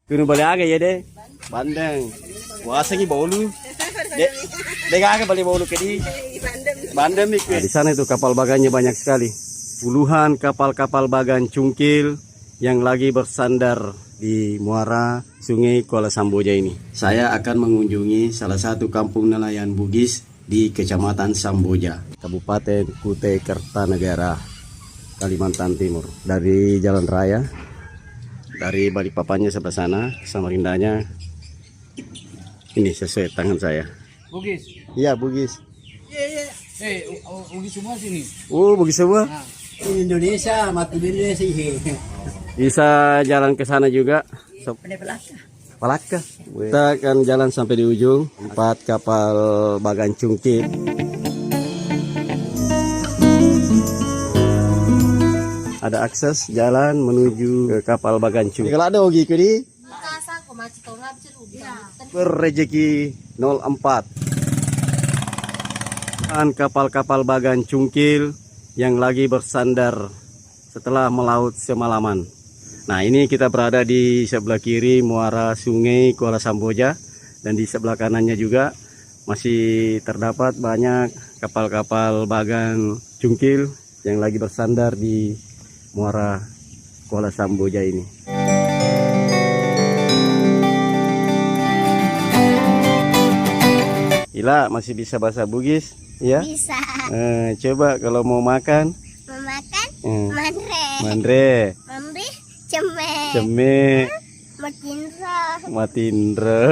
Kuno balik aga ya deh. Bandeng. Puasa ki bolu. Dek aga balik bolu ke di. Bandeng nih. Nah, di sana itu kapal bagannya banyak sekali. Puluhan kapal-kapal bagan cungkil yang lagi bersandar di muara Sungai Kuala Samboja ini. Saya akan mengunjungi salah satu kampung nelayan Bugis di Kecamatan Samboja, Kabupaten Kutai Kartanegara, Kalimantan Timur. Dari jalan raya, dari Balikpapannya sebelah sana, Samarindanya ini sesuai tangan saya. Bugis. Iya, Bugis. Bugis semua sini. Bugis semua. Nah. Indonesia, mati Indonesia sih. Bisa jalan ke sana juga. Palaka. Kita akan jalan sampai di ujung. 4 kapal bagan cungkil. Ada akses jalan menuju ke kapal bagan cungkil. Kalau ada ogi ke di Rezeki 04. Kapal-kapal bagan cungkil yang lagi bersandar setelah melaut semalaman. Nah, ini kita berada di sebelah kiri muara Sungai Kuala Samboja, dan di sebelah kanannya juga masih terdapat banyak kapal-kapal bagan cungkil yang lagi bersandar di muara Kuala Samboja ini. Ila masih bisa bahasa Bugis? Ya? Bisa. Coba kalau mau makan. Memakan mandre. Mandre. Memberi ceme. Ceme. Matindra. Matindra.